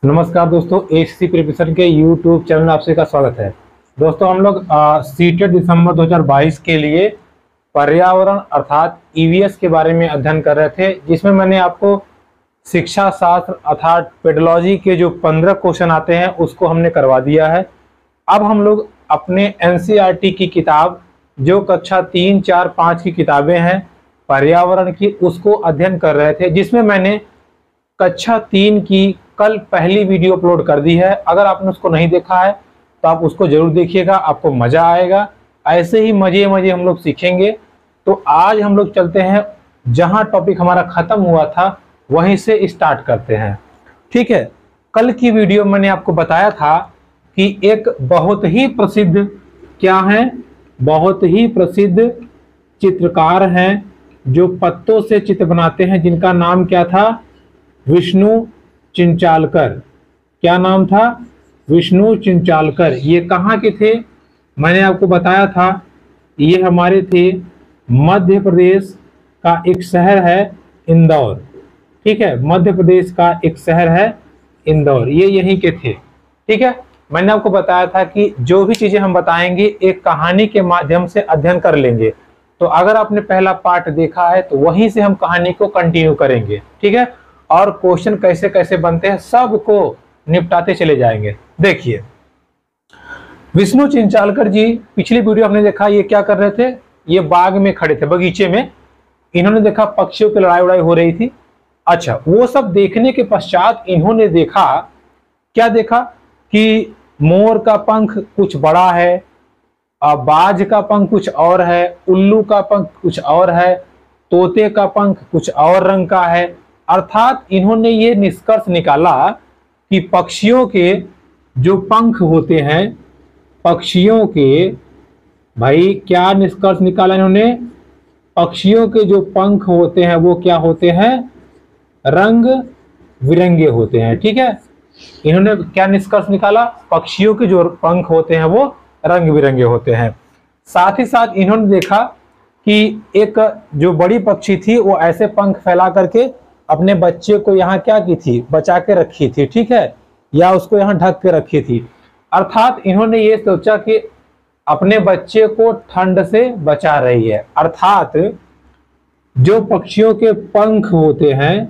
नमस्कार दोस्तों, HC preparation के यूट्यूब चैनल में आपसे का स्वागत है। दोस्तों हम लोग सीटेट दिसंबर 2022 के लिए पर्यावरण अर्थात ईवीएस के बारे में अध्ययन कर रहे थे, जिसमें मैंने आपको शिक्षा शास्त्र अर्थात पेडोलॉजी के जो 15 क्वेश्चन आते हैं उसको हमने करवा दिया है। अब हम लोग अपने एनसीईआरटी की किताब जो कक्षा 3, 4, 5 की किताबें हैं पर्यावरण की, उसको अध्ययन कर रहे थे, जिसमें मैंने कक्षा 3 की कल पहली वीडियो अपलोड कर दी है। अगर आपने उसको नहीं देखा है तो आप उसको जरूर देखिएगा, आपको मजा आएगा। ऐसे ही मजे मजे हम लोग सीखेंगे। तो आज हम लोग चलते हैं, जहां टॉपिक हमारा खत्म हुआ था वहीं से स्टार्ट करते हैं। ठीक है, कल की वीडियो मैंने आपको बताया था कि एक बहुत ही प्रसिद्ध क्या है, बहुत ही प्रसिद्ध चित्रकार हैं जो पत्तों से चित्र बनाते हैं, जिनका नाम क्या था, विष्णु चिंचालकर। क्या नाम था, विष्णु चिंचालकर। ये कहाँ के थे, मैंने आपको बताया था, ये हमारे थे मध्य प्रदेश का एक शहर है इंदौर। ठीक है, मध्य प्रदेश का एक शहर है इंदौर, ये यहीं के थे। ठीक है, मैंने आपको बताया था कि जो भी चीजें हम बताएंगे एक कहानी के माध्यम से अध्ययन कर लेंगे। तो अगर आपने पहला पार्ट देखा है तो वहीं से हम कहानी को कंटिन्यू करेंगे। ठीक है, और क्वेश्चन कैसे कैसे बनते हैं सबको निपटाते चले जाएंगे। देखिए, विष्णु चिंचालकर जी, पिछली वीडियो आपने देखा, ये क्या कर रहे थे, ये बाग में खड़े थे, बगीचे में। इन्होंने देखा पक्षियों की लड़ाई उड़ाई हो रही थी। अच्छा, वो सब देखने के पश्चात इन्होंने देखा, क्या देखा कि मोर का पंख कुछ बड़ा है, बाज का पंख कुछ और है, उल्लू का पंख कुछ और है, तोते का पंख कुछ और रंग का है। अर्थात इन्होंने ये निष्कर्ष निकाला कि पक्षियों के जो पंख होते हैं, पक्षियों के, भाई क्या निष्कर्ष निकाला इन्होंने, पक्षियों के जो पंख होते हैं वो क्या होते हैं, रंग बिरंगे होते हैं। ठीक है, इन्होंने क्या निष्कर्ष निकाला, पक्षियों के जो पंख होते हैं वो रंग बिरंगे होते हैं। साथ ही साथ इन्होंने देखा कि एक जो बड़ी पक्षी थी वो ऐसे पंख फैला करके अपने बच्चे को यहाँ क्या की थी, बचा के रखी थी। ठीक है, या उसको यहाँ ढक के रखी थी। अर्थात इन्होंने ये सोचा कि अपने बच्चे को ठंड से बचा रही है। अर्थात जो पक्षियों के पंख होते हैं,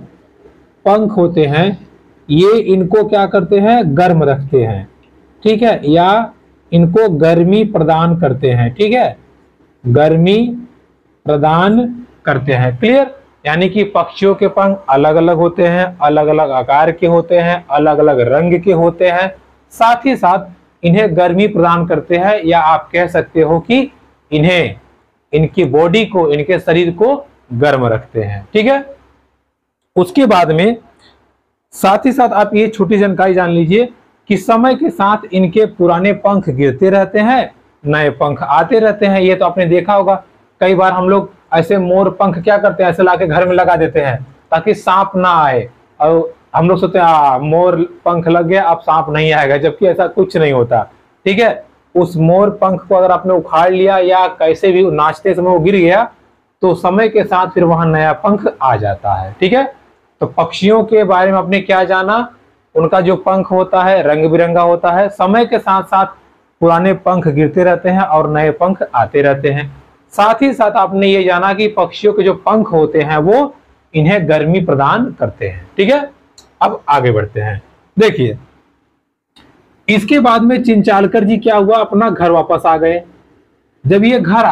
पंख होते हैं, ये इनको क्या करते हैं, गर्म रखते हैं। ठीक है, या इनको गर्मी प्रदान करते हैं। ठीक है, गर्मी प्रदान करते हैं। क्लियर, यानी कि पक्षियों के पंख अलग अलग होते हैं, अलग अलग आकार के होते हैं, अलग अलग रंग के होते हैं, साथ ही साथ इन्हें गर्मी प्रदान करते हैं, या आप कह सकते हो कि इन्हें, इनकी बॉडी को, इनके शरीर को गर्म रखते हैं। ठीक है, उसके बाद में साथ ही साथ आप ये छोटी जानकारी जान लीजिए कि समय के साथ इनके पुराने पंख गिरते रहते हैं, नए पंख आते रहते हैं। ये तो आपने देखा होगा, कई बार हम लोग ऐसे मोर पंख क्या करते हैं, ऐसे लाके घर में लगा देते हैं ताकि सांप ना आए, और हम लोग सोचते हैं मोर पंख लग गया अब सांप नहीं आएगा, जबकि ऐसा कुछ नहीं होता। ठीक है, उस मोर पंख को अगर आपने उखाड़ लिया या कैसे भी नाचते समय वो गिर गया तो समय के साथ फिर वहां नया पंख आ जाता है। ठीक है, तो पक्षियों के बारे में आपने क्या जाना, उनका जो पंख होता है रंग बिरंगा होता है, समय के साथ साथ पुराने पंख गिरते रहते हैं और नए पंख आते रहते हैं। साथ ही साथ आपने ये जाना कि पक्षियों के जो पंख होते हैं वो इन्हें गर्मी प्रदान करते हैं। ठीक है, अब आगे बढ़ते हैं। देखिए, इसके बाद में चिंचालकर जी क्या हुआ, अपना घर वापस आ गए। जब ये घर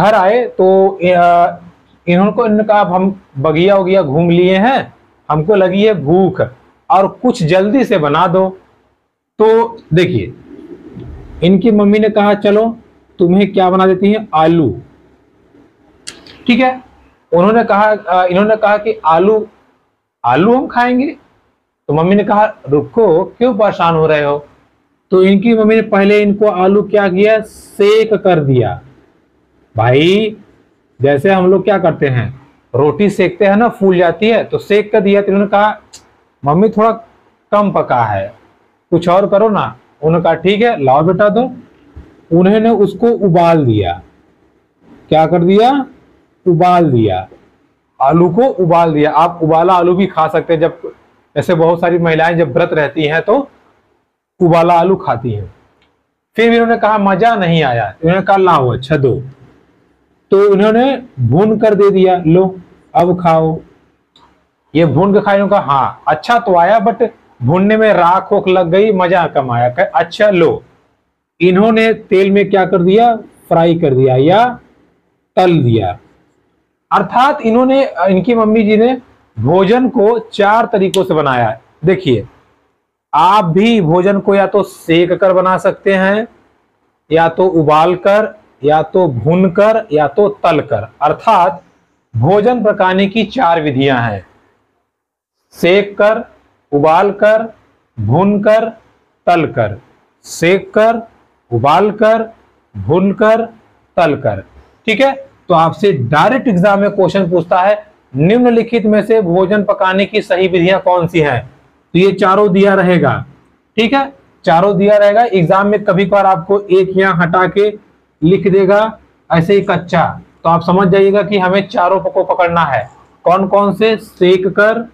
आए तो इन्होंने कहा अब हम बगिया उगिया घूम लिए हैं, हमको लगी है भूख और कुछ जल्दी से बना दो। तो देखिए, इनकी मम्मी ने कहा चलो तुम्हें क्या बना देती हैं, आलू। ठीक है, इन्होंने कहा कि आलू हम खाएंगे। तो मम्मी ने कहा रुको, क्यों परेशान हो रहे हो। तो इनकी मम्मी ने पहले इनको आलू क्या किया, सेक कर दिया। भाई जैसे हम लोग क्या करते हैं, रोटी सेकते हैं ना, फूल जाती है, तो सेक कर दिया। तो इन्होंने कहा मम्मी थोड़ा कम पका है, कुछ और करो ना। उन्होंने कहा ठीक है लाओ बेटा दो। उन्होंने उसको उबाल दिया। क्या कर दिया, उबाल दिया, आलू को उबाल दिया। आप उबाला आलू भी खा सकते हैं, जब ऐसे बहुत सारी महिलाएं जब व्रत रहती हैं तो उबाला आलू खाती हैं। फिर इन्होंने कहा मजा नहीं आया, इन्होंने कहा लाओ अच्छा दो, तो इन्होंने भून कर दे दिया, लो अब खाओ। ये भून के खाए, कहा हाँ अच्छा तो आया बट भूनने में राख ओख लग गई, मजा कम आया। कहा अच्छा लो। इन्होंने तेल में क्या कर दिया, फ्राई कर दिया या तल दिया। अर्थात इन्होंने, इनकी मम्मी जी ने भोजन को 4 तरीकों से बनाया है। देखिए आप भी भोजन को या तो सेक कर बना सकते हैं, या तो उबाल कर, या तो भून कर, या तो तल कर। अर्थात भोजन पकाने की 4 विधियां हैं, सेक कर, उबाल कर, भून कर, तल कर। सेक कर, उबाल कर, भून कर, तल कर। ठीक है, तो आपसे डायरेक्ट एग्जाम में क्वेश्चन पूछता है निम्नलिखित में से भोजन पकाने की सही विधियां कौन सी हैं, तो ये चारों दिया रहेगा। ठीक है, चारों दिया रहेगा। एग्जाम में कभी कभार आपको एक यहां हटा के लिख देगा ऐसे ही कच्चा, तो आप समझ जाइएगा कि हमें चारों को पकड़ना है। कौन कौन से, सेक कर,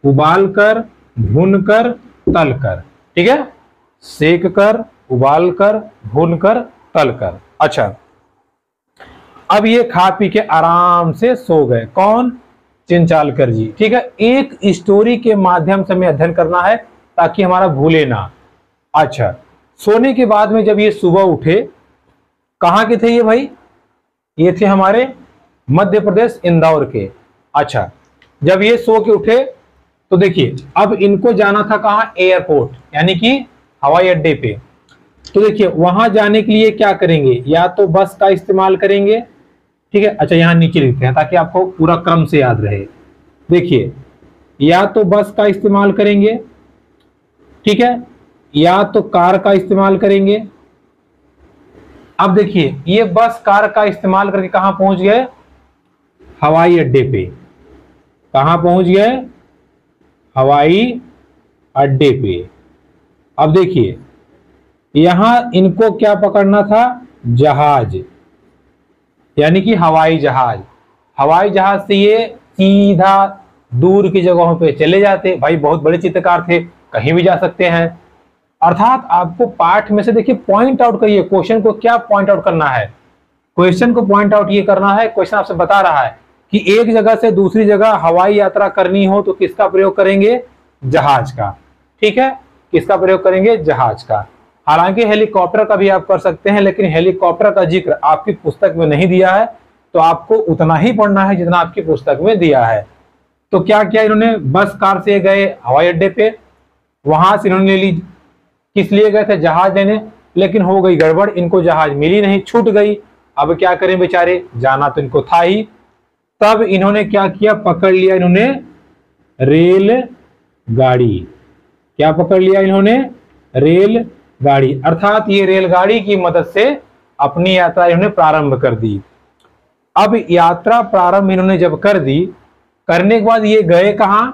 उबाल कर, भून कर, तल कर। ठीक है, सेक कर, उबाल कर, भून कर, तल कर। अच्छा, अब ये खा पी के आराम से सो गए। कौन, चिंचालकर जी। ठीक है, एक स्टोरी के माध्यम से हमें अध्ययन करना है ताकि हमारा भूले ना। अच्छा, सोने के बाद में जब ये सुबह उठे, कहां के थे ये भाई, ये थे हमारे मध्य प्रदेश इंदौर के। अच्छा, जब ये सो के उठे तो देखिए अब इनको जाना था कहां, एयरपोर्ट यानी कि हवाई अड्डे पे। तो देखिए वहां जाने के लिए क्या करेंगे, या तो बस का इस्तेमाल करेंगे। ठीक है, अच्छा यहां नीचे लिखते हैं ताकि आपको पूरा क्रम से याद रहे। देखिए या तो बस का इस्तेमाल करेंगे, ठीक है, या तो कार का इस्तेमाल करेंगे। अब देखिए ये बस कार का इस्तेमाल करके कहां पहुंच गए, हवाई अड्डे पे। कहां पहुंच गए, हवाई अड्डे पे। अब देखिए यहां इनको क्या पकड़ना था, जहाज, यानी कि हवाई जहाज। हवाई जहाज से ये सीधा दूर की जगहों पे चले जाते। भाई बहुत बड़े चित्रकार थे, कहीं भी जा सकते हैं। अर्थात आपको पाठ में से देखिए पॉइंट आउट करिए, क्वेश्चन को क्या पॉइंट आउट करना है। क्वेश्चन को पॉइंट आउट ये करना है, क्वेश्चन आपसे बता रहा है कि एक जगह से दूसरी जगह हवाई यात्रा करनी हो तो किसका प्रयोग करेंगे, जहाज का। ठीक है, किसका प्रयोग करेंगे, जहाज का। हालांकि हेलीकॉप्टर का भी आप कर सकते हैं, लेकिन हेलीकॉप्टर का जिक्र आपकी पुस्तक में नहीं दिया है, तो आपको उतना ही पढ़ना है जितना आपकी पुस्तक में दिया है। तो क्या किया इन्होंने, बस कार से गए हवाई अड्डे पे, वहां से इन्होंने ली, किस लिए गए थे, जहाज लेने। लेकिन हो गई गड़बड़, इनको जहाज मिली नहीं, छूट गई। अब क्या करें बेचारे, जाना तो इनको था ही। तब इन्होंने क्या किया, पकड़ लिया इन्होंने रेल गाड़ी। क्या पकड़ लिया इन्होंने, रेल गाड़ी। अर्थात ये रेलगाड़ी की मदद से अपनी यात्रा इन्होंने प्रारंभ कर दी। अब यात्रा प्रारंभ इन्होंने जब कर दी, करने के बाद ये गए कहां,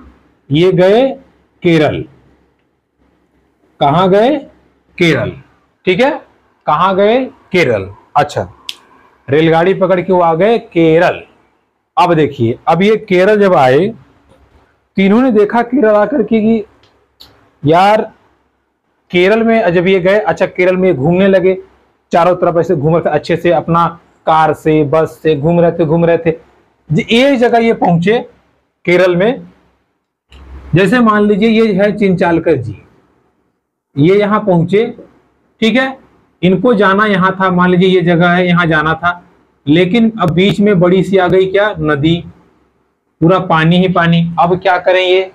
ये गए केरल। कहां गए, केरल। ठीक है, कहां गए, केरल। अच्छा, रेलगाड़ी पकड़ के वो आ गए केरल। अब देखिए अब ये केरल जब आए तो इन्होंने देखा केरल आकर के कि यार केरल में जब ये गए, अच्छा केरल में घूमने लगे, चारों तरफ ऐसे घूम रहे थे अच्छे से, अपना कार से बस से घूम रहे थे। एक जगह ये पहुंचे केरल में, जैसे मान लीजिए ये है चिंचालकर जी, ये यहां पहुंचे। ठीक है, इनको जाना यहां था, मान लीजिए ये जगह है, यहां जाना था। लेकिन अब बीच में बड़ी सी आ गई क्या, नदी, पूरा पानी ही पानी। अब क्या करें ये,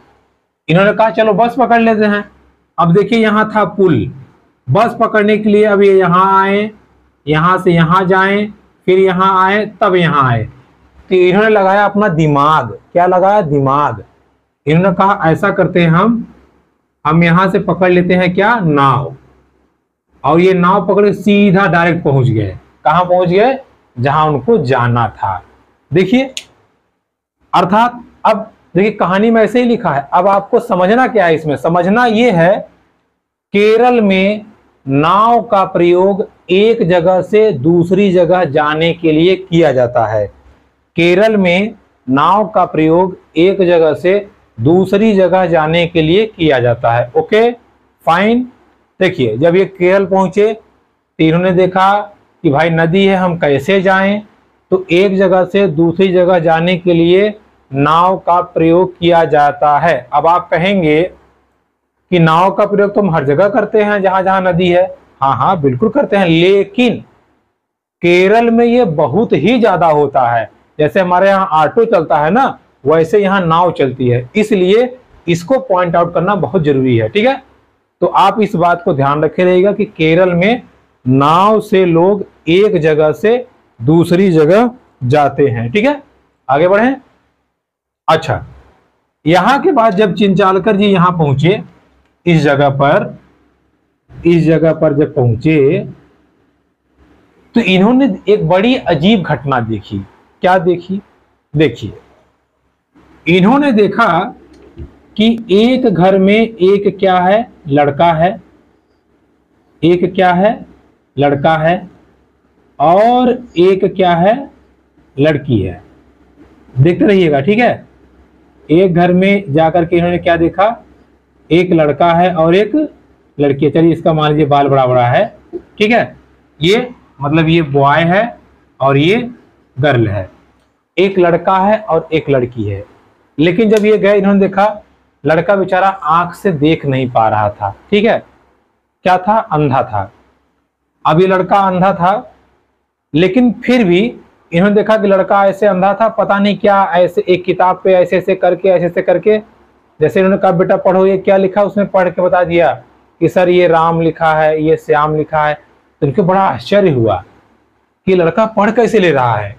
इन्होंने कहा चलो बस पकड़ लेते हैं। अब देखिए यहां था पुल, बस पकड़ने के लिए अब ये यहां आए, यहां से यहां जाएं, फिर यहां आए, तब यहां आए। तो इन्होंने लगाया अपना दिमाग। क्या लगाया, दिमाग। इन्होंने कहा ऐसा करते हैं हम यहां से पकड़ लेते हैं क्या, नाव। और ये नाव पकड़ सीधा डायरेक्ट पहुंच गए। कहां पहुंच गए, जहां उनको जाना था। देखिए अर्थात अब देखिए कहानी में ऐसे ही लिखा है। अब आपको समझना क्या है, इसमें समझना यह है केरल में नाव का प्रयोग एक जगह से दूसरी जगह जाने के लिए किया जाता है। केरल में नाव का प्रयोग एक जगह से दूसरी जगह जाने के लिए किया जाता है। Okay fine. देखिए जब ये केरल पहुंचे तो इन्होंने देखा कि भाई नदी है, हम कैसे जाएं, तो एक जगह से दूसरी जगह जाने के लिए नाव का प्रयोग किया जाता है। अब आप कहेंगे कि नाव का प्रयोग तो हम हर जगह करते हैं जहां जहां नदी है। हाँ हाँ बिल्कुल करते हैं, लेकिन केरल में ये बहुत ही ज्यादा होता है। जैसे हमारे यहाँ ऑटो चलता है ना, वैसे यहाँ नाव चलती है, इसलिए इसको पॉइंट आउट करना बहुत जरूरी है। ठीक है, तो आप इस बात को ध्यान रखे रहेगा कि केरल में नाव से लोग एक जगह से दूसरी जगह जाते हैं। ठीक है, आगे बढ़ें। अच्छा, यहां के बाद जब चिंचालकर जी यहां पहुंचे, इस जगह पर जब पहुंचे तो इन्होंने एक बड़ी अजीब घटना देखी। क्या देखी? देखिए, इन्होंने देखा कि एक घर में एक क्या है, लड़का है, एक क्या है, लड़का है, और एक क्या है, लड़की है। देखते रहिएगा। ठीक है, एक घर में जाकर के इन्होंने क्या देखा, एक लड़का है और एक लड़की है। चलिए इसका मान लीजिए बाल बड़ा बड़ा है। ठीक है, ये मतलब ये बॉय है और ये गर्ल है, एक लड़का है और एक लड़की है। लेकिन जब ये गए, इन्होंने देखा लड़का बेचारा आंख से देख नहीं पा रहा था। ठीक है, क्या था, अंधा था। अब ये लड़का अंधा था, लेकिन फिर भी इन्होंने देखा कि लड़का ऐसे अंधा था, पता नहीं क्या ऐसे एक किताब पे ऐसे ऐसे करके जैसे इन्होंने कहा बेटा पढ़ो ये क्या लिखा, उसने पढ़ के बता दिया कि सर ये राम लिखा है, ये श्याम लिखा है। तो इनको बड़ा आश्चर्य हुआ कि लड़का पढ़ कैसे ले रहा है।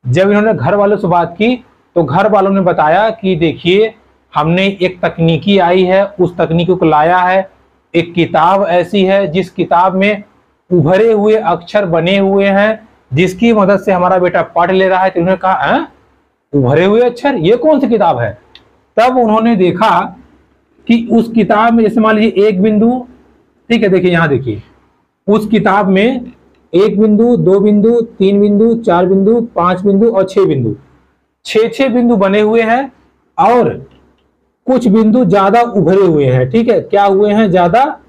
जब इन्होंने घर वालों से बात की तो घर वालों ने बताया कि देखिए हमने एक तकनीकी आई है, उस तकनीकी को लाया है। एक किताब ऐसी है जिस किताब में उभरे हुए अक्षर बने हुए हैं, जिसकी मदद से हमारा बेटा पढ़ ले रहा है। तो उन्होंने कहा उभरे हुए अक्षर, ये कौन सी किताब है? तब उन्होंने देखा कि उस किताब में जैसे मान लीजिए एक बिंदु, ठीक है, देखिए यहां देखिए, उस किताब में एक बिंदु, दो बिंदु, तीन बिंदु, चार बिंदु, पांच बिंदु और छह बिंदु, छह बिंदु बने हुए हैं और कुछ बिंदु ज्यादा उभरे हुए हैं। ठीक है, क्या हुए हैं, ज्यादा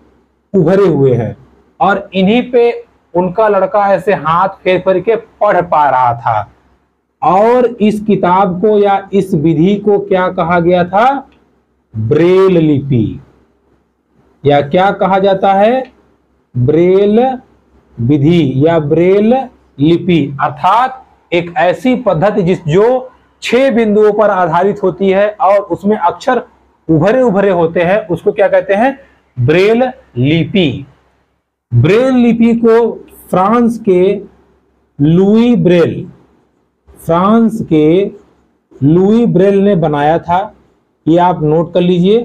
उभरे हुए हैं, और इन्हीं पे उनका लड़का ऐसे हाथ फेर फेर के पढ़ पा रहा था। और इस किताब को या इस विधि को क्या कहा गया था, ब्रेल लिपि, या क्या कहा जाता है, ब्रेल विधि या ब्रेल लिपि, अर्थात एक ऐसी पद्धति जो 6 बिंदुओं पर आधारित होती है और उसमें अक्षर उभरे उभरे होते हैं, उसको क्या कहते हैं, ब्रेल लिपि। ब्रेल लिपि को फ्रांस के लुई ब्रेल ने बनाया था। ये आप नोट कर लीजिए,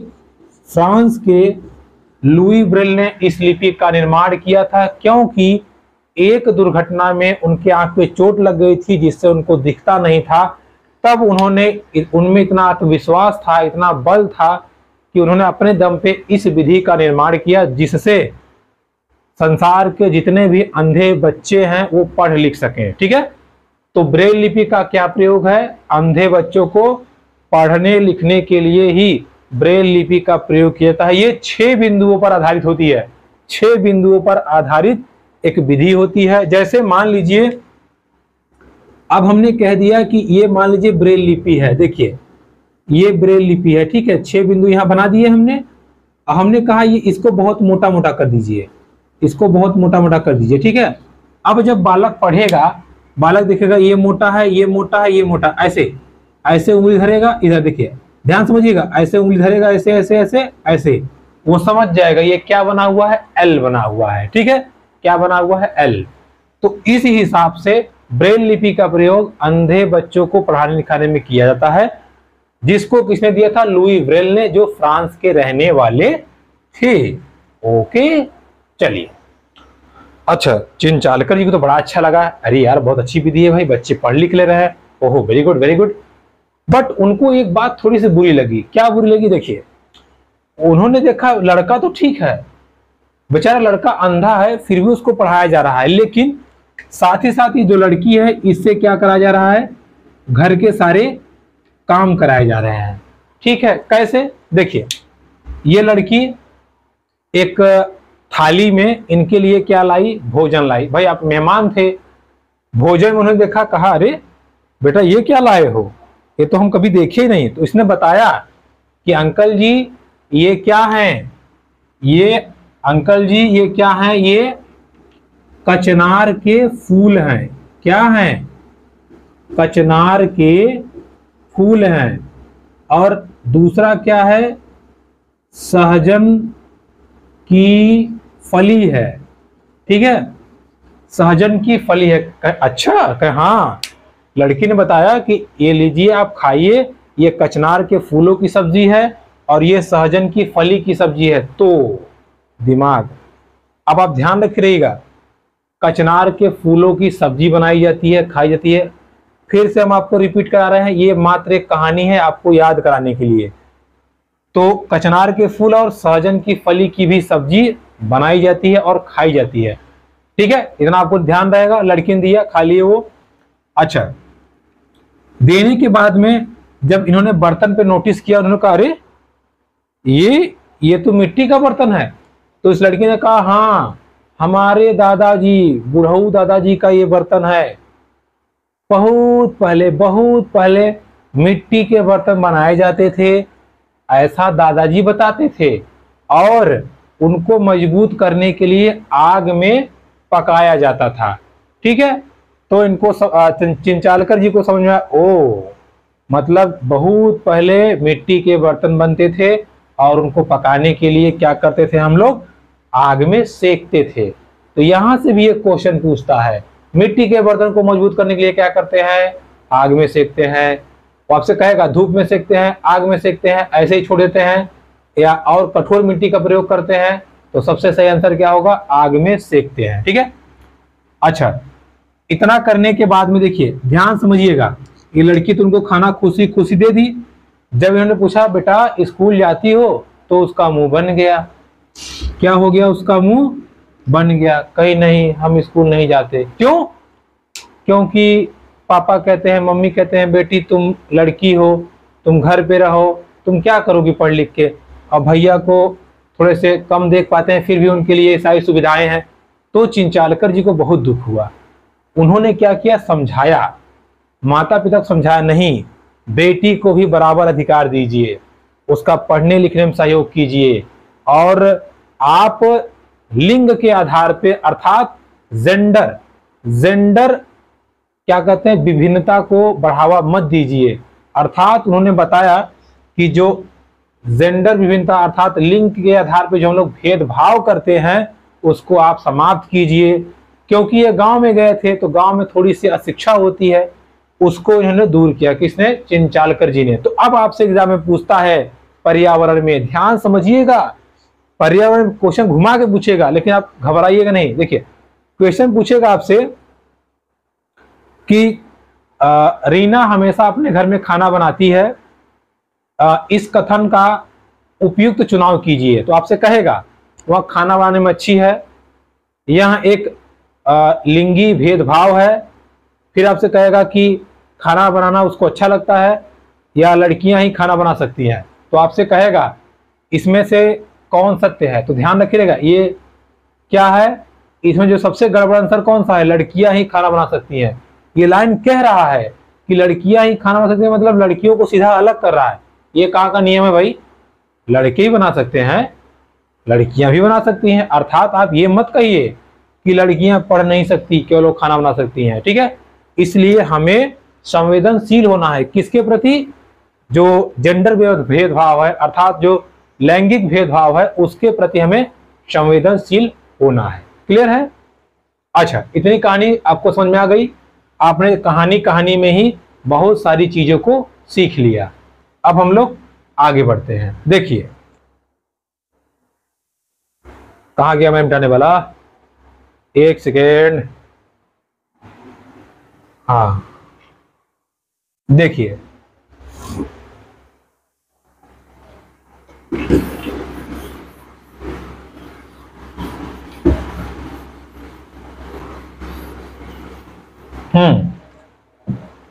फ्रांस के लुई ब्रेल ने इस लिपि का निर्माण किया था, क्योंकि एक दुर्घटना में उनके आंख पे चोट लग गई थी जिससे उनको दिखता नहीं था। तब उनमें इतना आत्मविश्वास था, इतना बल था कि उन्होंने अपने दम पे इस विधि का निर्माण किया, जिससे संसार के जितने भी अंधे बच्चे हैं वो पढ़ लिख सकें। ठीक है, तो ब्रेल लिपि का क्या प्रयोग है, अंधे बच्चों को पढ़ने लिखने के लिए ही ब्रेल लिपि का प्रयोग किया जाता है। ये 6 बिंदुओं पर आधारित होती है, 6 बिंदुओं पर आधारित एक विधि होती है। जैसे मान लीजिए, अब हमने कह दिया कि ये मान लीजिए ब्रेल लिपि है, देखिए ये ब्रेल लिपि है। ठीक है, 6 बिंदु यहां बना दिए हमने। हमने कहा ये इसको बहुत मोटा मोटा कर दीजिए, इसको बहुत मोटा मोटा कर दीजिए। ठीक है, अब जब बालक पढ़ेगा, बालक देखेगा ये मोटा है, ये मोटा है, ये मोटा, ऐसे ऐसे उंगली धरेगा, इधर देखिए ध्यान समझिएगा, ऐसे उंगली धरेगा, ऐसे ऐसे ऐसे ऐसे, वो समझ जाएगा ये क्या बना हुआ है, एल बना हुआ है। ठीक है, क्या बना हुआ है, एल। तो इस हिसाब से ब्रेल लिपि का प्रयोग अंधे बच्चों को पढ़ाने लिखाने में किया जाता है, जिसको किसने दिया था, लुई ब्रेल ने, जो फ्रांस के रहने वाले थे। ओके, चलिए। अच्छा, चिंचालकर जी को तो बड़ा अच्छा लगा, अरे यार बहुत अच्छी विधि है भाई, बच्चे पढ़ लिख ले रहे हैं, ओहो very good very good. But उनको एक बात थोड़ी सी बुरी लगी। क्या बुरी लगी, देखिए उन्होंने देखा लड़का तो ठीक है, बेचारा लड़का अंधा है, फिर भी उसको पढ़ाया जा रहा है, लेकिन साथ ही साथ ये जो लड़की है इससे क्या कराया जा रहा है, घर के सारे काम कराए जा रहे हैं। ठीक है, कैसे? देखिए, ये लड़की एक थाली में इनके लिए क्या लाई? भोजन लाई। भाई आप मेहमान थे, भोजन में उन्होंने देखा, कहा अरे बेटा ये क्या लाए हो, ये तो हम कभी देखे ही नहीं। तो इसने बताया कि अंकल जी ये क्या है, ये अंकल जी ये क्या है, ये कचनार के फूल हैं। क्या हैं? कचनार के फूल हैं। और दूसरा क्या है? सहजन की फली है। ठीक है, सहजन की फली है। अच्छा, हाँ, लड़की ने बताया कि ये लीजिए आप खाइए, ये कचनार के फूलों की सब्जी है और ये सहजन की फली की सब्जी है। तो दिमाग, अब आप ध्यान रख रहिएगा, कचनार के फूलों की सब्जी बनाई जाती है, खाई जाती है। फिर से हम आपको रिपीट करा रहे हैं, ये मात्र एक कहानी है आपको याद कराने के लिए। तो कचनार के फूल और सहजन की फली की भी सब्जी बनाई जाती है और खाई जाती है। ठीक है, इतना आपको ध्यान रहेगा। लड़की ने दिया, खा लिए वो। अच्छा, देने के बाद में जब इन्होंने बर्तन पे नोटिस किया, उन्होंने कहा अरे ये तो मिट्टी का बर्तन है। तो इस लड़की ने कहा हाँ, हमारे दादाजी, बुढ़ऊ दादाजी का ये बर्तन है। बहुत पहले मिट्टी के बर्तन बनाए जाते थे, ऐसा दादाजी बताते थे, और उनको मजबूत करने के लिए आग में पकाया जाता था। ठीक है, तो इनको चिंचालकर जी को समझ में आया, ओ मतलब बहुत पहले मिट्टी के बर्तन बनते थे और उनको पकाने के लिए क्या करते थे हम लोग? आग में सेकते थे। तो यहां से भी एक क्वेश्चन पूछता है, मिट्टी के बर्तन को मजबूत करने के लिए क्या करते हैं? आग में सेकते हैं। वो आपसे कहेगा धूप में सेकते हैं, आग में सेकते हैं, ऐसे ही छोड़ देते हैं, या और कठोर मिट्टी का प्रयोग करते हैं। तो सबसे सही आंसर क्या होगा? आग में सेकते हैं। ठीक है, अच्छा, इतना करने के बाद में देखिए, ध्यान समझिएगा, ये लड़की तो उनको खाना खुशी खुशी दे दी। जब इन्होंने पूछा बेटा स्कूल जाती हो, तो उसका मुंह बन गया। क्या हो गया? उसका मुंह बन गया। कहीं नहीं, हम स्कूल नहीं जाते। क्यों? क्योंकि पापा कहते हैं, मम्मी कहते हैं बेटी तुम लड़की हो, तुम घर पे रहो, तुम क्या करोगी पढ़ लिख के। और भैया को थोड़े से कम देख पाते हैं, फिर भी उनके लिए सारी सुविधाएं हैं। तो चिंचालकर जी को बहुत दुख हुआ। उन्होंने क्या किया? समझाया, माता पिता को समझाया, नहीं बेटी को भी बराबर अधिकार दीजिए, उसका पढ़ने लिखने में सहयोग कीजिए, और आप लिंग के आधार पे, अर्थात जेंडर क्या कहते हैं, विभिन्नता को बढ़ावा मत दीजिए। अर्थात उन्होंने बताया कि जो जेंडर विभिन्नता अर्थात लिंग के आधार पे जो हम लोग भेदभाव करते हैं, उसको आप समाप्त कीजिए। क्योंकि ये गांव में गए थे, तो गांव में थोड़ी सी अशिक्षा होती है, उसको इन्होंने दूर किया। किसने? चिंचालकर जी ने। तो अब आपसे एग्जाम में पूछता है पर्यावरण में, ध्यान समझिएगा, पर्यावरण क्वेश्चन घुमा के पूछेगा, लेकिन आप घबराइएगा नहीं। देखिए, क्वेश्चन पूछेगा आपसे कि रीना हमेशा अपने घर में खाना बनाती है, इस कथन का उपयुक्त चुनाव कीजिए। तो आपसे कहेगा वह खाना बनाने में अच्छी है, यह एक लिंगी भेदभाव है। फिर आपसे कहेगा कि खाना बनाना उसको अच्छा लगता है, या लड़कियां ही खाना बना सकती हैं। तो आपसे कहेगा इसमें से कौन सत्य है। तो ध्यान रखिएगा, ये क्या है, इसमें जो सबसे गड़बड़ आंसर कौन सा है? लड़कियां ही खाना बना सकती हैं। ये लाइन कह रहा है कि लड़कियां ही खाना बना सकती हैं, मतलब लड़कियों को सीधा अलग कर रहा है। ये कहाँ का नियम है भाई? लड़के ही बना सकते हैं, लड़कियां भी बना सकती हैं। अर्थात आप ये मत कहिए कि लड़कियां पढ़ नहीं सकती, केवल लोग खाना बना सकती हैं। ठीक है, इसलिए हमें संवेदनशील होना है किसके प्रति? जो जेंडर भेदभाव है, अर्थात जो लैंगिक भेदभाव है, उसके प्रति हमें संवेदनशील होना है। क्लियर है? अच्छा, इतनी कहानी आपको समझ में आ गई। आपने कहानी में ही बहुत सारी चीजों को सीख लिया। अब हम लोग आगे बढ़ते हैं। देखिए कहाँ गया मैं मिटाने वाला, एक सेकेंड। हाँ, देखिए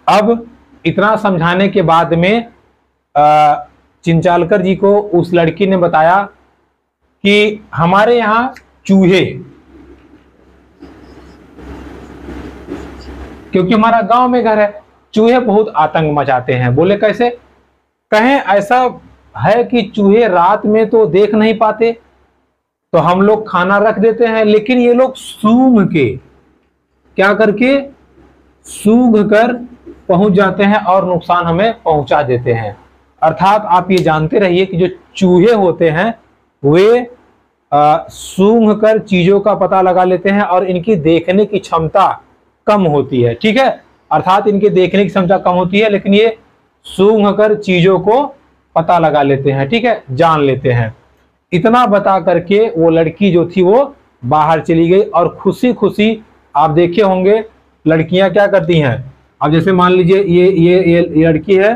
अब इतना समझाने के बाद में चिंचालकर जी को उस लड़की ने बताया कि हमारे यहाँ चूहे, क्योंकि हमारा गांव में घर है, चूहे बहुत आतंक मचाते हैं। बोले कैसे? कहें ऐसा है कि चूहे रात में तो देख नहीं पाते, तो हम लोग खाना रख देते हैं, लेकिन ये लोग सूंघ के, क्या करके, सूंघ कर पहुंच जाते हैं और नुकसान हमें पहुंचा देते हैं। अर्थात आप ये जानते रहिए कि जो चूहे होते हैं वे सूंघ कर चीजों का पता लगा लेते हैं और इनकी देखने की क्षमता कम होती है। ठीक है, अर्थात इनके देखने की क्षमता कम होती है, लेकिन ये सूंघ कर चीजों को पता लगा लेते हैं। ठीक है, जान लेते हैं। इतना बता करके वो लड़की जो थी वो बाहर चली गई और खुशी खुशी, आप देखे होंगे लड़कियां क्या करती हैं। अब जैसे मान लीजिए ये लड़की है,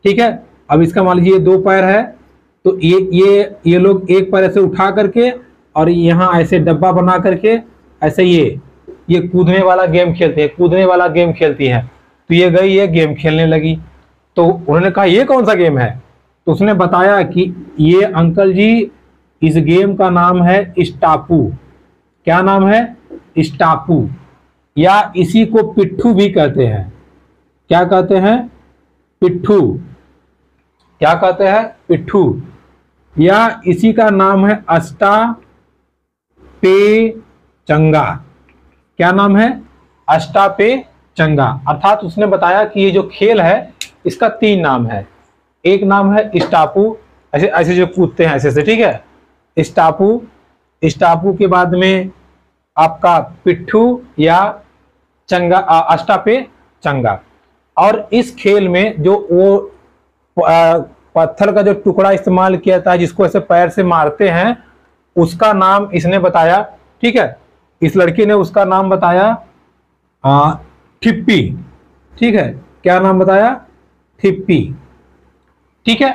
ठीक है, अब इसका मान लीजिए 2 पैर है, तो ये लोग एक पैर ऐसे उठा करके और यहाँ ऐसे डब्बा बना करके ऐसे ये कूदने वाला गेम खेलते हैं, कूदने वाला गेम खेलती हैं। तो ये गई, ये गेम खेलने लगी। तो उन्होंने कहा ये कौन सा गेम है? तो उसने बताया कि ये अंकल जी, इस गेम का नाम है स्टापू। क्या नाम है? स्टापू, या इसी को पिट्ठू भी कहते हैं। क्या कहते हैं? पिट्ठू। क्या कहते हैं? पिट्ठू। या इसी का नाम है अष्टापेचंगा। क्या नाम है? अष्टापेचंगा। अर्थात उसने बताया कि ये जो खेल है इसका 3 नाम है। एक नाम है स्टापू, ऐसे ऐसे जो कूदते हैं ऐसे से, ठीक है, स्टापू। स्टापू के बाद में आपका पिट्ठू या चंगा, अष्टापेचंगा। और इस खेल में जो वो पत्थर का जो टुकड़ा इस्तेमाल किया था जिसको ऐसे पैर से मारते हैं, उसका नाम इसने बताया। ठीक है, इस लड़की ने उसका नाम बताया ठिप्पी। ठीक है, क्या नाम बताया? ठिप्पी। ठीक है,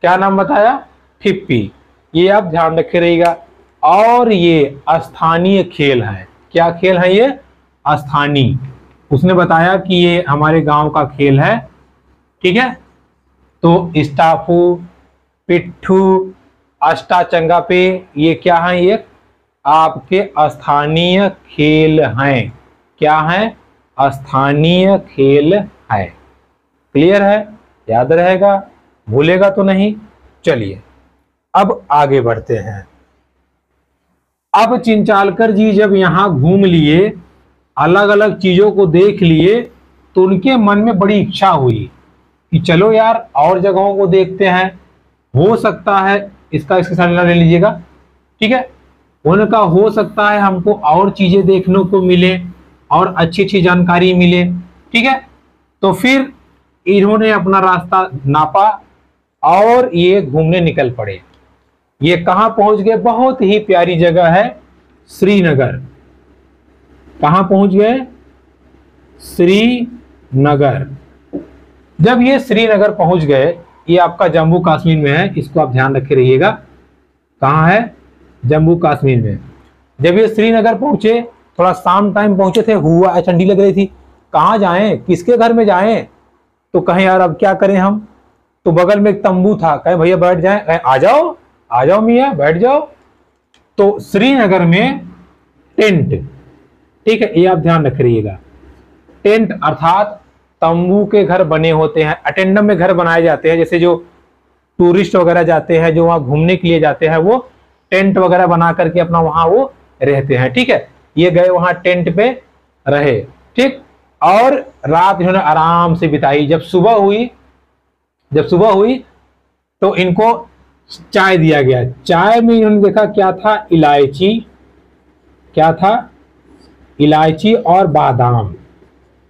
क्या नाम बताया? ठिप्पी। ये आप ध्यान रखे रहिएगा। और ये स्थानीय खेल है। क्या खेल है ये? स्थानीय। उसने बताया कि ये हमारे गांव का खेल है। ठीक है, तो स्टापू, पिट्ठू, अष्टाचंगा पे ये क्या है? ये आपके स्थानीय खेल हैं। क्या है? स्थानीय खेल है। क्लियर है? याद रहेगा, भूलेगा तो नहीं। चलिए अब आगे बढ़ते हैं। अब चिंचालकर जी जब यहां घूम लिए, अलग अलग चीजों को देख लिए, तो उनके मन में बड़ी इच्छा हुई कि चलो यार और जगहों को देखते हैं, हो सकता है इसका साथ ले लीजिएगा। ठीक है, उन्होंने कहा हो सकता है हमको और चीजें देखने को मिले और अच्छी अच्छी जानकारी मिले। ठीक है, तो फिर इन्होंने अपना रास्ता नापा और ये घूमने निकल पड़े। ये कहां पहुंच गए? बहुत ही प्यारी जगह है, श्रीनगर। कहां पहुंच गए? श्रीनगर। जब ये श्रीनगर पहुंच गए, ये आपका जम्मू कश्मीर में है, इसको आप ध्यान रखे रहिएगा। कहां है? जम्मू कश्मीर में। जब ये श्रीनगर पहुंचे, थोड़ा शाम टाइम पहुंचे थे, हुआ ठंडी लग रही थी, कहां जाएं, किसके घर में जाएं? तो कहें यार अब क्या करें हम। तो बगल में एक तंबू था, कहें भैया बैठ जाएं, कहें आ जाओ, आ जाओ मियाँ बैठ जाओ। तो श्रीनगर में टेंट, ठीक है, ये आप ध्यान रख रहिएगा। टेंट अर्थात तंबू के घर बने होते हैं, अटेंडम में घर बनाए जाते हैं। जैसे जो टूरिस्ट वगैरह जाते हैं, जो वहां घूमने के लिए जाते हैं, वो टेंट वगैरह बना करके अपना वहां वो रहते हैं। ठीक है, ये गए वहां टेंट पे रहे। ठीक, और रात इन्होंने आराम से बिताई। जब सुबह हुई तो इनको चाय दिया गया। चाय में इन्होंने देखा क्या था? इलायची। क्या था? इलायची और बादाम।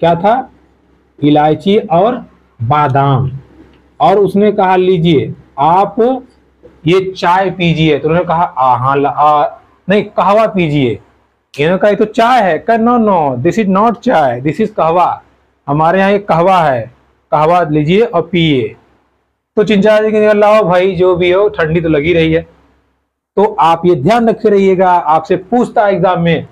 क्या था? इलायची और बादाम। और उसने कहा लीजिए आप ये चाय पीजिए। तो उन्होंने कहा नहीं, कहवा पीजिए। इन्होंने कहा ये तो चाय है। कहा no no, this is not chai, this is kahwa. हमारे यहाँ एक कहवा है, कहवा लीजिए और पिए। तो चिंचाल जी लाओ भाई, जो भी हो, ठंडी तो लगी रही है। तो आप ये ध्यान रखे रहिएगा, आपसे पूछता है एग्जाम में,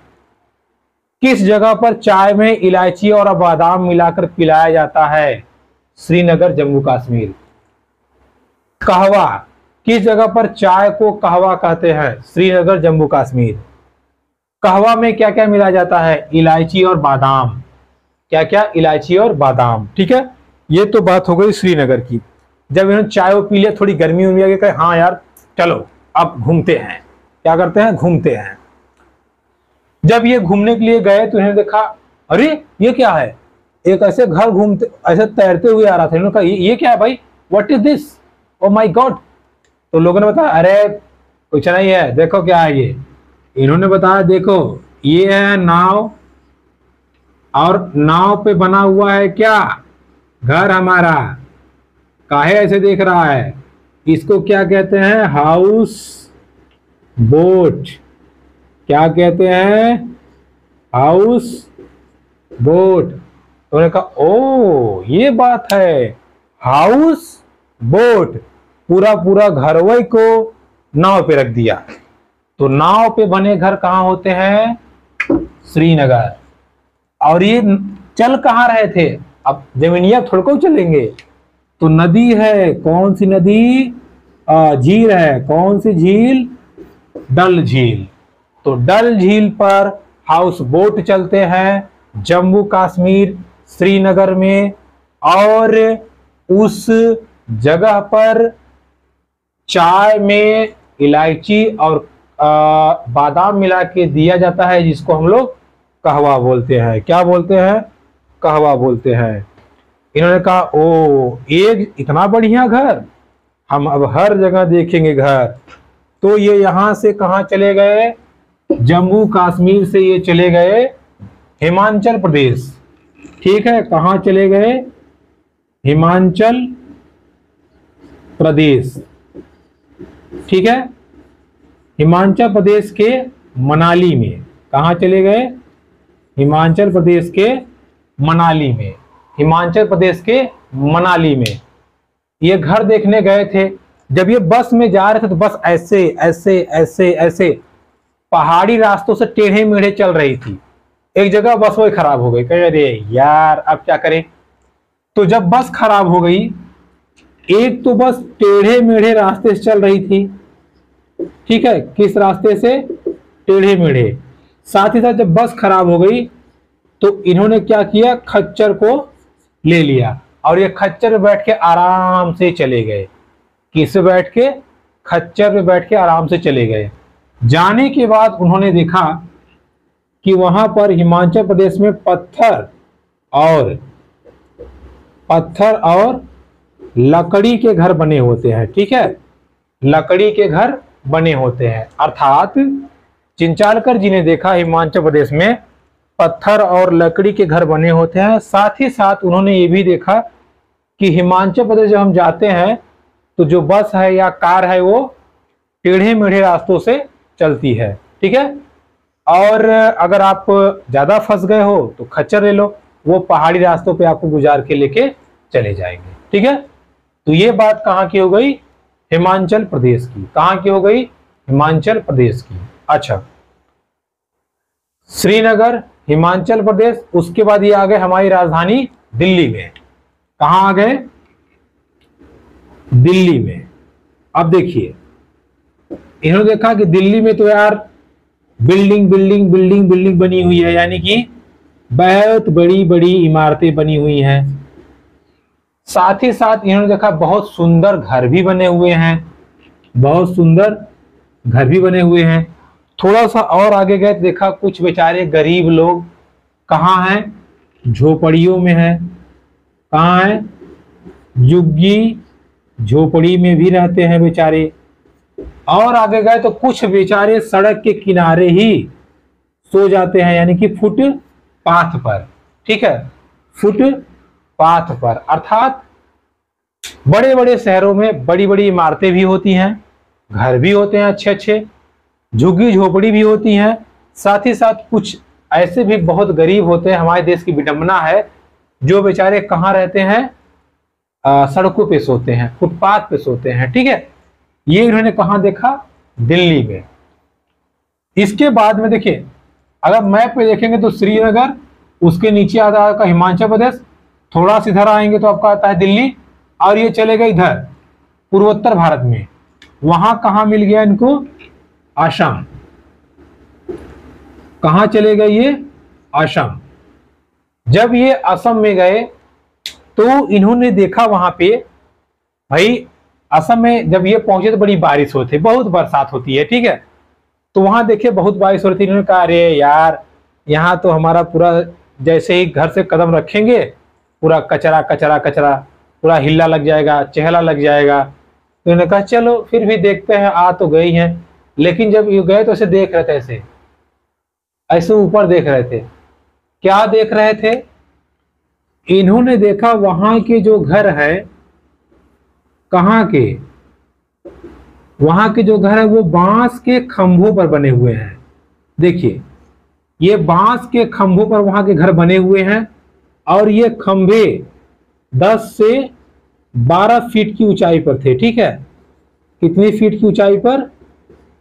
किस जगह पर चाय में इलायची और बादाम मिलाकर पिलाया जाता है? श्रीनगर, जम्मू कश्मीर। कहवा, किस जगह पर चाय को कहवा कहते हैं? श्रीनगर, जम्मू कश्मीर। कहवा में क्या क्या मिलाया जाता है? इलायची और बादाम। क्या क्या? इलायची और बादाम। ठीक है, ये तो बात हो गई श्रीनगर की। जब इन्होंने चाय पी लिया, थोड़ी गर्मी उर्मी आ गई, कहे हाँ यार चलो अब घूमते हैं। क्या करते हैं? घूमते हैं। जब ये घूमने के लिए गए तो इन्होंने देखा, अरे ये क्या है? एक ऐसे घर घूमते, ऐसे तैरते हुए आ रहा था। इन्होंने कहा ये क्या है भाई? What is this? Oh my God. तो लोगों ने बताया अरे कुछ नहीं है, देखो क्या है ये। इन्होंने बताया देखो ये है नाव, और नाव पे बना हुआ है क्या? घर हमारा। काहे ऐसे देख रहा है? इसको क्या कहते हैं? House boat. क्या कहते हैं? House boat. तो उन्होंने कहा ओ ये बात है, हाउस बोट। पूरा पूरा घर वही को नाव पे रख दिया। तो नाव पे बने घर कहाँ होते हैं? श्रीनगर। और ये चल कहाँ रहे थे? अब जमीनिया थोड़ा को चलेंगे, तो नदी है। कौन सी नदी? झील है। कौन सी झील? डल झील। तो डल झील पर हाउस बोट चलते हैं जम्मू कश्मीर, श्रीनगर में। और उस जगह पर चाय में इलायची और बादाम मिला के दिया जाता है, जिसको हम लोग कहवा बोलते हैं। क्या बोलते हैं? कहवा बोलते हैं। इन्होंने कहा ओ एक इतना बढ़िया घर, हम अब हर जगह देखेंगे घर। तो ये यहां से कहां चले गए? जम्मू कश्मीर से ये चले गए हिमाचल प्रदेश। ठीक है, कहां चले गए? हिमाचल प्रदेश। ठीक है, हिमाचल प्रदेश के मनाली में। कहां चले गए? हिमाचल प्रदेश के मनाली में। हिमाचल प्रदेश के मनाली में ये घर देखने गए थे। जब ये बस में जा रहे थे तो बस ऐसे ऐसे ऐसे ऐसे पहाड़ी रास्तों से टेढ़े मेढ़े चल रही थी। एक जगह बस वही खराब हो गई। कह रहे यार अब क्या करें? तो जब बस खराब हो गई, एक तो बस टेढ़े मेढ़े रास्ते से चल रही थी। ठीक है, किस रास्ते से? टेढ़े मेढ़े। साथ ही साथ जब बस खराब हो गई तो इन्होंने क्या किया? खच्चर को ले लिया और ये खच्चर पे बैठ के आराम से चले गए। किस पे बैठ के? खच्चर पे बैठ के आराम से चले गए। जाने के बाद उन्होंने देखा कि वहां पर हिमाचल प्रदेश में पत्थर और लकड़ी के घर बने होते हैं। ठीक है, लकड़ी के घर बने होते हैं। अर्थात चिंचालकर जी ने देखा हिमाचल प्रदेश में पत्थर और लकड़ी के घर बने होते हैं। साथ ही साथ उन्होंने ये भी देखा कि हिमाचल प्रदेश जब हम जाते हैं तो जो बस है या कार है वो टेढ़े मेढ़े रास्तों से चलती है। ठीक है, और अगर आप ज्यादा फंस गए हो तो खच्चर ले लो, वो पहाड़ी रास्तों पे आपको गुजार के लेके चले जाएंगे। ठीक है, तो ये बात कहाँ की हो गई? हिमाचल प्रदेश की। कहाँ की हो गई? हिमाचल प्रदेश की। अच्छा, श्रीनगर, हिमाचल प्रदेश। उसके बाद ये आ गए हमारी राजधानी दिल्ली में। कहां आ गए? दिल्ली में। अब देखिए, इन्होंने देखा कि दिल्ली में तो यार बिल्डिंग बिल्डिंग बिल्डिंग बिल्डिंग बनी हुई है, यानी कि बहुत बड़ी बड़ी इमारतें बनी हुई हैं। साथ ही साथ इन्होंने देखा बहुत सुंदर घर भी बने हुए हैं। बहुत सुंदर घर भी बने हुए हैं। थोड़ा सा और आगे गए तो देखा कुछ बेचारे गरीब लोग कहाँ हैं? झोपड़ियों में हैं। कहाँ हैं? झुग्गी झोपड़ी में भी रहते हैं बेचारे। और आगे गए तो कुछ बेचारे सड़क के किनारे ही सो जाते हैं, यानी कि फुटपाथ पर। ठीक है, फुटपाथ पर। अर्थात बड़े बड़े शहरों में बड़ी बड़ी इमारतें भी होती हैं, घर भी होते हैं अच्छे अच्छे, झुग्गी झोपड़ी भी होती हैं। साथ ही साथ कुछ ऐसे भी बहुत गरीब होते हैं, हमारे देश की विडंबना है, जो बेचारे कहाँ रहते हैं? सड़कों पे सोते हैं, फुटपाथ पे सोते हैं। ठीक है, ये इन्होंने कहाँ देखा? दिल्ली में। इसके बाद में देखिए, अगर मैप पे देखेंगे तो श्रीनगर, उसके नीचे आता है आपका हिमाचल प्रदेश, थोड़ा सा इधर आएंगे तो आपका आता है दिल्ली, और ये चले गए इधर पूर्वोत्तर भारत में। वहां कहां मिल गया इनको? असम। कहां चले गए ये? असम। जब ये असम में गए तो इन्होंने देखा वहां पे, भाई असम में जब ये पहुंचे तो बड़ी बारिश होती है, बहुत बरसात होती है, ठीक है। तो वहां देखे बहुत बारिश हो रही थी। इन्होंने कहा अरे यार, यहाँ तो हमारा पूरा, जैसे ही घर से कदम रखेंगे पूरा कचरा कचरा कचरा, पूरा हिल्ला लग जाएगा, चहला लग जाएगा। तो इन्होंने कहा चलो फिर भी देखते हैं, आ तो गई हैं। लेकिन जब ये गए तो ऐसे देख रहे थे, ऐसे ऐसे ऊपर देख रहे थे। क्या देख रहे थे? इन्होंने देखा वहां के जो घर है, कहाँ के, वहां के जो घर है वो बांस के खंभों पर बने हुए हैं। देखिए ये बांस के खंभों पर वहां के घर बने हुए हैं, और ये खंभे 10 से 12 फीट की ऊंचाई पर थे, ठीक है। कितनी फीट की ऊंचाई पर?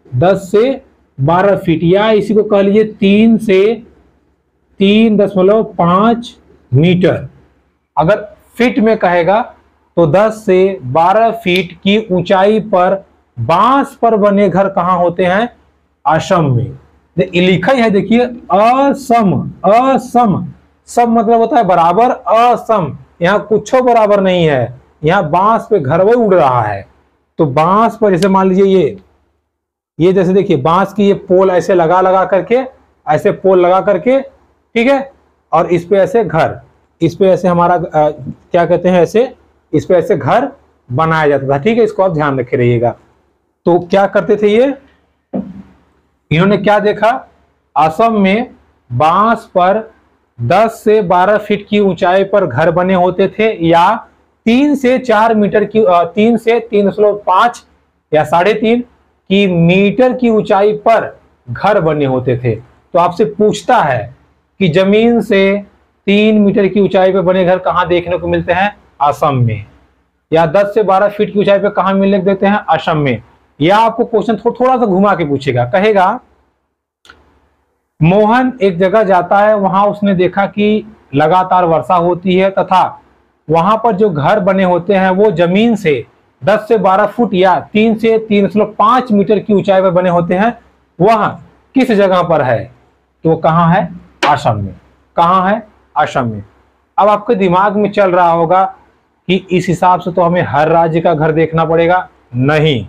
10 से 12 फीट, या इसी को कह लीजिए 3 से 3.5 मीटर। अगर फीट में कहेगा तो 10 से 12 फीट की ऊंचाई पर बांस पर बने घर कहां होते हैं? असम में। लिखा ही है, देखिए असम। असम, सब मतलब होता है बराबर, असम। यहाँ कुछ बराबर नहीं है, यहाँ बांस पे घर वही उड़ रहा है। तो बांस पर जैसे मान लीजिए ये जैसे देखिए बांस की ये पोल ऐसे लगा लगा करके, ऐसे पोल लगा करके, ठीक है, और इस पे ऐसे घर, इस पे ऐसे हमारा क्या कहते हैं, ऐसे इस पे ऐसे घर बनाया जाता था, ठीक है। इसको आप ध्यान रखे रहिएगा। तो क्या करते थे ये, इन्होंने क्या देखा? असम में बांस पर 10 से 12 फीट की ऊंचाई पर घर बने होते थे, या 3 से 4 मीटर की 3 से 3.5 या 3.5 की मीटर की ऊंचाई पर घर बने होते थे। तो आपसे पूछता है कि जमीन से 3 मीटर की ऊंचाई पर बने घर कहां देखने को मिलते हैं? असम में। या 10 से 12 फीट की ऊंचाई पर कहां मिलने देते हैं? असम में। या आपको क्वेश्चन थोड़ा सा घुमा के पूछेगा, कहेगा मोहन एक जगह जाता है, वहां उसने देखा कि लगातार वर्षा होती है तथा वहां पर जो घर बने होते हैं वो जमीन से 10 से 12 फुट या 3 से 3.5 मीटर की ऊंचाई पर बने होते हैं। वह किस जगह पर है? तो वो कहां है? असम में। कहां है? असम में। अब आपके दिमाग में चल रहा होगा कि इस हिसाब से तो हमें हर राज्य का घर देखना पड़ेगा। नहीं,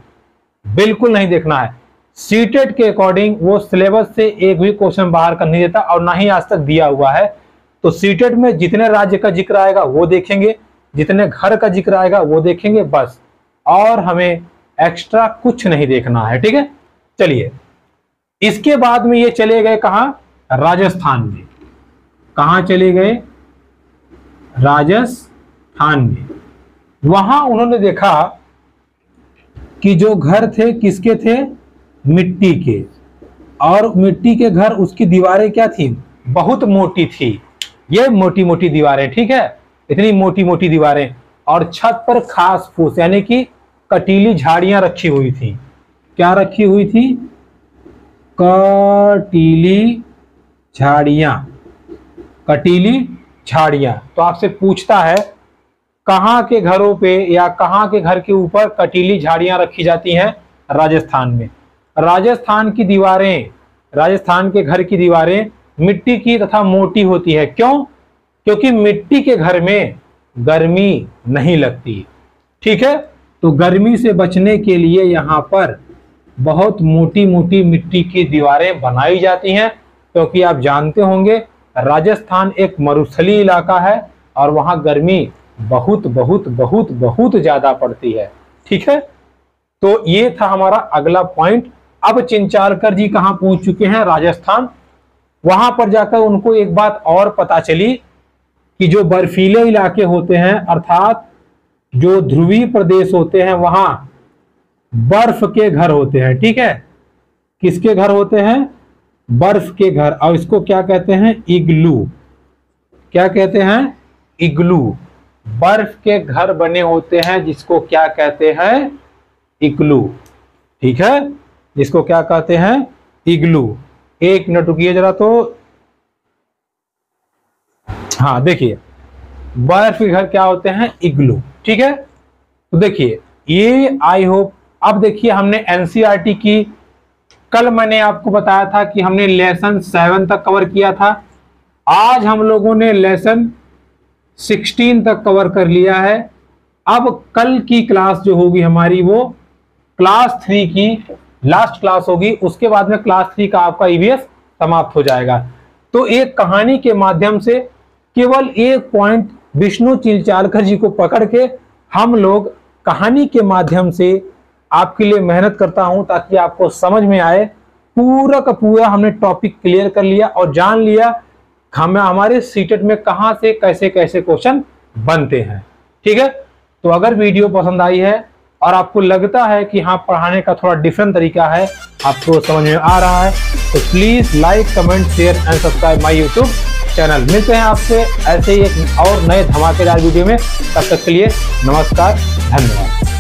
बिल्कुल नहीं देखना है। सीटेट के अकॉर्डिंग वो सिलेबस से एक भी क्वेश्चन बाहर कर नहीं देता, और ना ही आज तक दिया हुआ है। तो सीटेट में जितने राज्य का जिक्र आएगा वो देखेंगे, जितने घर का जिक्र आएगा वो देखेंगे, बस। और हमें एक्स्ट्रा कुछ नहीं देखना है, ठीक है। चलिए, इसके बाद में ये चले गए कहां? राजस्थान में। कहां चले गए? राजस्थान में। वहां उन्होंने देखा कि जो घर थे किसके थे? मिट्टी के। और मिट्टी के घर, उसकी दीवारें क्या थी? बहुत मोटी थी। ये मोटी मोटी दीवारें, ठीक है, इतनी मोटी मोटी दीवारें। और छत पर खास फूस यानी कि कटीली झाड़ियां रखी हुई थी। क्या रखी हुई थी? कटीली झाड़ियां। कटीली झाड़ियां। तो आपसे पूछता है कहां के घरों पे या कहां के घर के ऊपर कटीली झाड़ियां रखी जाती हैं? राजस्थान में। राजस्थान की दीवारें, राजस्थान के घर की दीवारें मिट्टी की तथा मोटी होती है। क्यों? क्योंकि मिट्टी के घर में गर्मी नहीं लगती, ठीक है। तो गर्मी से बचने के लिए यहाँ पर बहुत मोटी मोटी मिट्टी की दीवारें बनाई जाती हैं, क्योंकि आप जानते होंगे राजस्थान एक मरुस्थलीय इलाका है और वहां गर्मी बहुत बहुत बहुत बहुत ज्यादा पड़ती है, ठीक है। तो ये था हमारा अगला पॉइंट। अब चिंचालकर जी कहां पहुंच चुके हैं? राजस्थान। वहां पर जाकर उनको एक बात और पता चली कि जो बर्फीले इलाके होते हैं, अर्थात जो ध्रुवीय प्रदेश होते हैं, वहां बर्फ के घर होते हैं, ठीक है। किसके घर होते हैं? बर्फ के घर। और इसको क्या कहते हैं? इग्लू। क्या कहते हैं? इग्लू। बर्फ के घर बने होते हैं जिसको क्या कहते हैं? इग्लू, ठीक है, जिसको क्या कहते हैं? इग्लू। एक मिनट रुकिए जरा। तो हाँ देखिए, बर्फ के घर क्या होते हैं? इग्लू, ठीक है। तो देखिए ये आई होप। अब देखिए, हमने एनसीईआरटी की कल मैंने आपको बताया था कि हमने लेसन 7 तक कवर किया था। आज हम लोगों ने लेसन 16 तक कवर कर लिया है। अब कल की क्लास जो होगी हमारी, वो क्लास 3 की लास्ट क्लास होगी। उसके बाद में क्लास 3 का आपका ईवीएस समाप्त हो जाएगा। तो एक कहानी के माध्यम से केवल एक पॉइंट विष्णु चिलचालकर जी को पकड़ के हम लोग कहानी के माध्यम से आपके लिए मेहनत करता हूं, ताकि आपको समझ में आए। पूरा का पूरा हमने टॉपिक क्लियर कर लिया और जान लिया हमारे सीटेट में कहां से कैसे कैसे क्वेश्चन बनते हैं। ठीक है, तो अगर वीडियो पसंद आई है और आपको लगता है कि हाँ, पढ़ाने का थोड़ा डिफरेंट तरीका है, आपको समझ में आ रहा है, तो please like, comment, share and subscribe my YouTube channel. मिलते हैं आपसे ऐसे ही एक और नए धमाकेदार वीडियो में। तब तक के लिए नमस्कार, धन्यवाद।